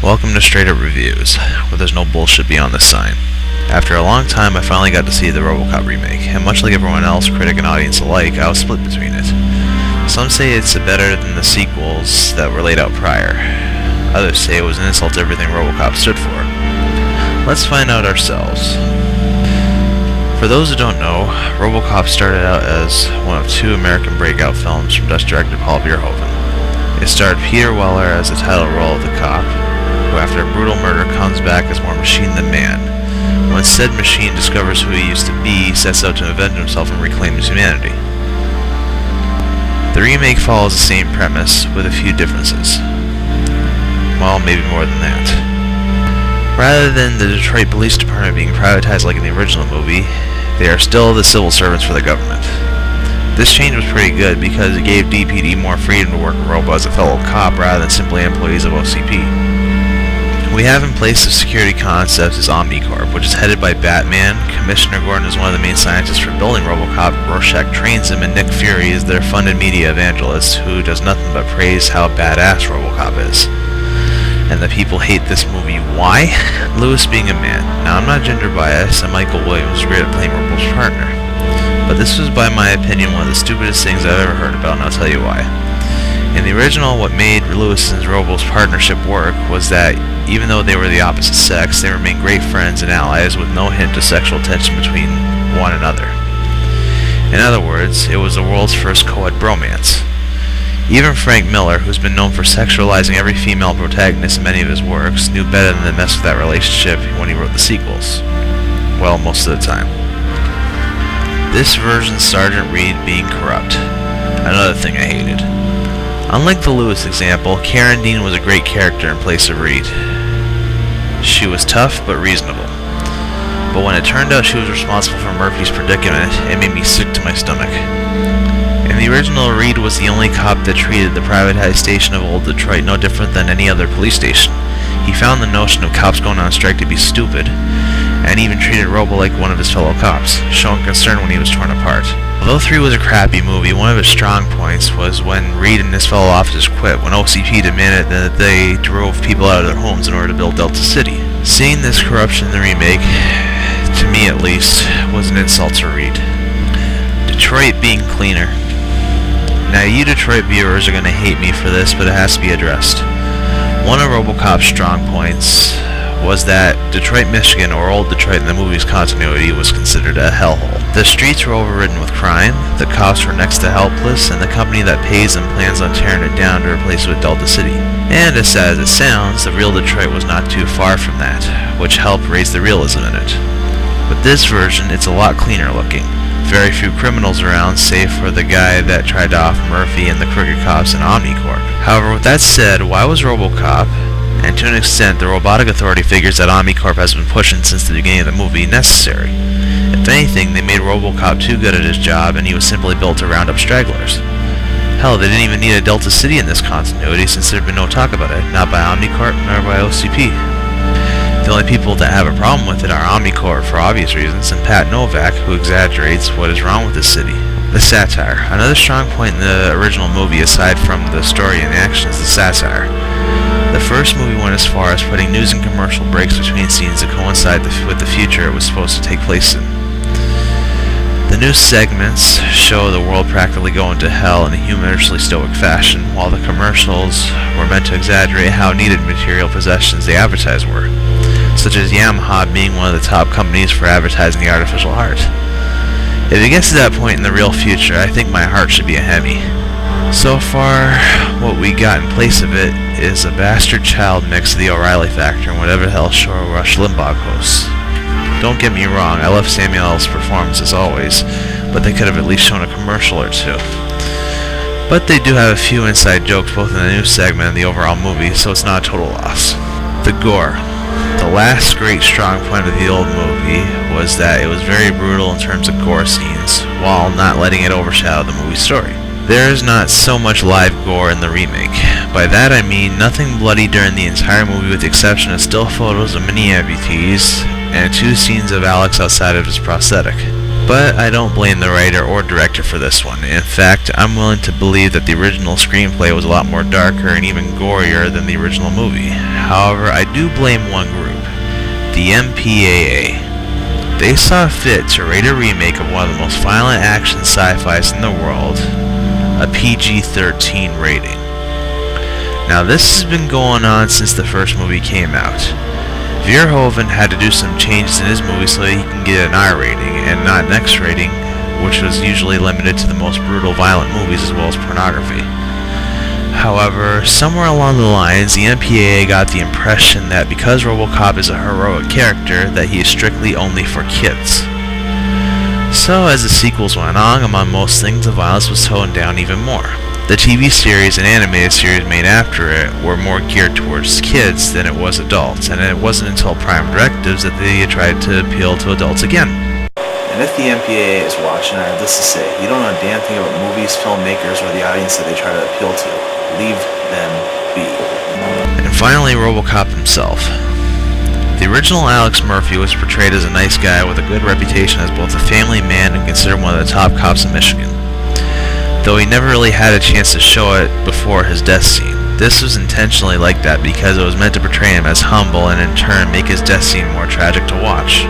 Welcome to Straight Up Reviews, where there's no bullshit beyond the sign. After a long time, I finally got to see the Robocop remake, and much like everyone else, critic and audience alike, I was split between it. Some say it's better than the sequels that were laid out prior. Others say it was an insult to everything Robocop stood for. Let's find out ourselves. For those who don't know, Robocop started out as one of two American breakout films from Dutch director Paul Verhoeven. It starred Peter Weller as the title role of the cop, who after a brutal murder comes back as more machine than man. When said machine discovers who he used to be, he sets out to avenge himself and reclaim his humanity. The remake follows the same premise, with a few differences. Well, maybe more than that. Rather than the Detroit Police Department being privatized like in the original movie, they are still the civil servants for the government. This change was pretty good because it gave DPD more freedom to work with Robo as a fellow cop rather than simply employees of OCP. We have in place the security concepts is Omnicorp, which is headed by Batman. Commissioner Gordon is one of the main scientists for building Robocop. Rorschach trains him, and Nick Fury is their funded media evangelist who does nothing but praise how badass Robocop is. And the people hate this movie. Why? Lewis being a man. Now, I'm not gender biased, and Michael Williams was great at playing Robo's partner. But this was, by my opinion, one of the stupidest things I've ever heard about, and I'll tell you why. In the original, what made Lewis and Robo's partnership work was that even though they were the opposite sex, they remained great friends and allies with no hint of sexual tension between one another. In other words, it was the world's first co-ed bromance. Even Frank Miller, who's been known for sexualizing every female protagonist in many of his works, knew better than to mess with that relationship when he wrote the sequels. Well, most of the time. This version Sergeant Reed being corrupt. Another thing I hated. Unlike the Lewis example, Karen Dean was a great character in place of Reed. She was tough but reasonable. But when it turned out she was responsible for Murphy's predicament, it made me sick to my stomach. In the original, Reed was the only cop that treated the privatized station of Old Detroit no different than any other police station. He found the notion of cops going on strike to be stupid, and even treated Robo like one of his fellow cops, showing concern when he was torn apart. Although 3 was a crappy movie, one of its strong points was when Reed and his fellow officers quit, when OCP demanded that they drove people out of their homes in order to build Delta City. Seeing this corruption in the remake, to me at least, was an insult to Reed. Detroit being cleaner. Now you Detroit viewers are going to hate me for this, but it has to be addressed. One of Robocop's strong points was that Detroit, Michigan, or Old Detroit in the movie's continuity, was considered a hellhole. The streets were overridden with crime, the cops were next to helpless, and the company that pays them plans on tearing it down to replace it with Delta City. And as sad as it sounds, the real Detroit was not too far from that, which helped raise the realism in it. With this version, it's a lot cleaner looking. Very few criminals around, save for the guy that tried to off Murphy and the crooked cops in Omnicorp. However, with that said, why was Robocop, and to an extent the robotic authority figures that Omnicorp has been pushing since the beginning of the movie, necessary? If anything, they made Robocop too good at his job, and he was simply built to round up stragglers. Hell, they didn't even need a Delta City in this continuity since there had been no talk about it, not by Omnicorp nor by OCP. The only people that have a problem with it are Omnicorp for obvious reasons, and Pat Novak, who exaggerates what is wrong with the city. The satire. Another strong point in the original movie, aside from the story and action, is the satire. The first movie went as far as putting news and commercial breaks between scenes to coincide with the future it was supposed to take place in. The news segments show the world practically going to hell in a humorously stoic fashion, while the commercials were meant to exaggerate how needed material possessions they advertised were, such as Yamaha being one of the top companies for advertising the artificial heart. If it gets to that point in the real future, I think my heart should be a Hemi. So far, what we got in place of it is a bastard child mix of the O'Reilly Factor and whatever the hell show Rush Limbaugh hosts. Don't get me wrong, I love Samuel L's performance as always, but they could have at least shown a commercial or two. But they do have a few inside jokes both in the news segment and the overall movie, so it's not a total loss. The gore. The last great strong point of the old movie was that it was very brutal in terms of gore scenes, while not letting it overshadow the movie story. There is not so much live gore in the remake. By that I mean nothing bloody during the entire movie with the exception of still photos of mini amputees and 2 scenes of Alex outside of his prosthetic. But I don't blame the writer or director for this one. In fact, I'm willing to believe that the original screenplay was a lot more darker and even gorier than the original movie. However, I do blame one group, the MPAA. They saw fit to rate a remake of one of the most violent action sci-fis in the world, a PG-13 rating. Now this has been going on since the first movie came out. Verhoeven had to do some changes in his movie so that he can get an R rating and not an X rating, which was usually limited to the most brutal violent movies as well as pornography. However, somewhere along the lines, the MPAA got the impression that because Robocop is a heroic character, that he is strictly only for kids. So as the sequels went on, among most things, the violence was toned down even more. The TV series and animated series made after it were more geared towards kids than it was adults, and it wasn't until Prime Directives that they tried to appeal to adults again. And if the MPAA is watching, I have this to say: you don't know a damn thing about movies, filmmakers, or the audience that they try to appeal to. Leave them be. And finally, Robocop himself. The original Alex Murphy was portrayed as a nice guy with a good reputation as both a family man and considered one of the top cops in Michigan, though he never really had a chance to show it before his death scene. This was intentionally like that because it was meant to portray him as humble and in turn make his death scene more tragic to watch.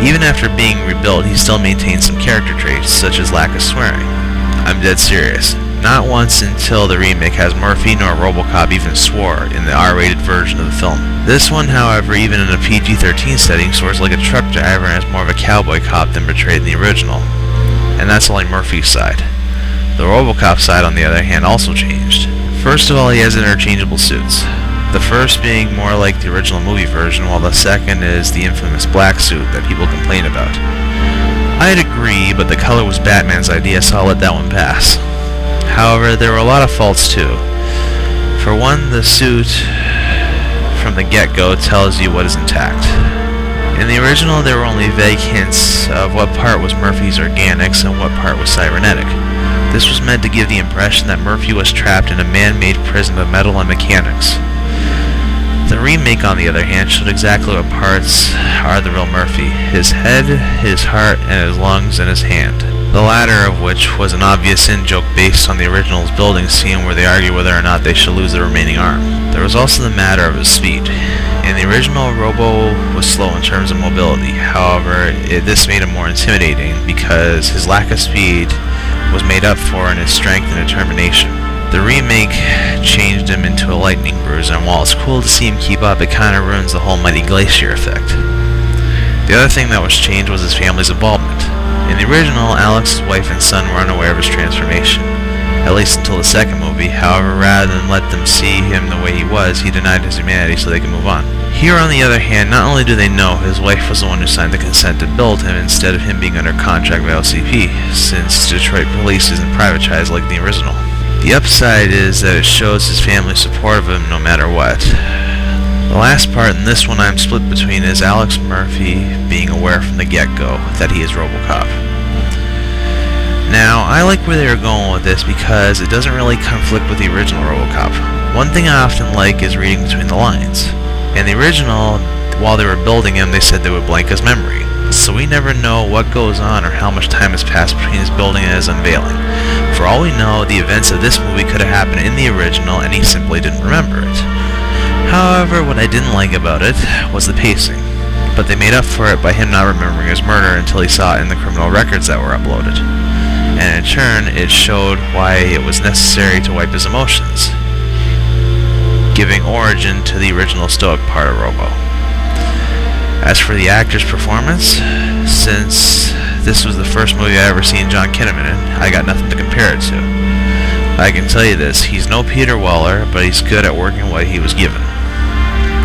Even after being rebuilt, he still maintained some character traits, such as lack of swearing. I'm dead serious. Not once until the remake has Murphy nor Robocop even swore in the R-rated version of the film. This one, however, even in a PG-13 setting, swears like a truck driver and is more of a cowboy cop than portrayed in the original. And that's only Murphy's side. The Robocop side, on the other hand, also changed. First of all, he has interchangeable suits. The first being more like the original movie version, while the second is the infamous black suit that people complain about. I'd agree, but the color was Batman's idea, so I'll let that one pass. However, there were a lot of faults too. For one, the suit from the get-go tells you what is intact. In the original, there were only vague hints of what part was Murphy's organics and what part was cybernetic. This was meant to give the impression that Murphy was trapped in a man-made prison of metal and mechanics. The remake, on the other hand, showed exactly what parts are the real Murphy: his head, his heart, and his lungs, and his hand. The latter of which was an obvious in-joke based on the original's building scene where they argue whether or not they should lose the remaining arm. There was also the matter of his speed. In the original, Robo was slow in terms of mobility. However, this made him more intimidating because his lack of speed was made up for in his strength and determination. The remake changed him into a lightning bruiser, and while it's cool to see him keep up, it kinda ruins the whole Mighty Glacier effect. The other thing that was changed was his family's involvement. In the original, Alex's wife and son were unaware of his transformation, at least until the second movie. However, rather than let them see him the way he was, he denied his humanity so they could move on. Here, on the other hand, not only do they know his wife was the one who signed the consent to build him instead of him being under contract with LCP, since Detroit police isn't privatized like the original. The upside is that it shows his family support of him no matter what. The last part in this one I'm split between is Alex Murphy being aware from the get-go that he is Robocop. Now, I like where they are going with this because it doesn't really conflict with the original Robocop. One thing I often like is reading between the lines. In the original, while they were building him, they said they would blank his memory. So we never know what goes on or how much time has passed between his building and his unveiling. For all we know, the events of this movie could have happened in the original and he simply didn't remember it. However, what I didn't like about it was the pacing, but they made up for it by him not remembering his murder until he saw it in the criminal records that were uploaded. And in turn, it showed why it was necessary to wipe his emotions, giving origin to the original stoic part of Robo. As for the actor's performance, since this was the first movie I ever seen Joel Kinnaman in, I got nothing to compare it to. I can tell you this: he's no Peter Weller, but he's good at working what he was given.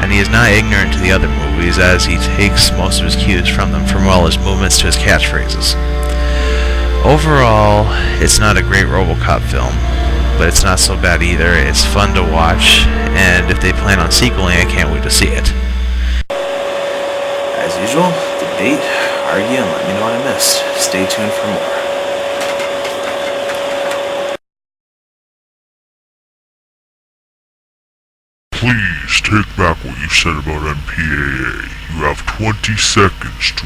And he is not ignorant to the other movies, as he takes most of his cues from them, from all his movements to his catchphrases. Overall, it's not a great Robocop film, but it's not so bad either. It's fun to watch, and if they plan on sequeling, I can't wait to see it. As usual, debate, argue, and let me know what I missed. Stay tuned for more. Please take back what you said about MPAA. You have 20 seconds to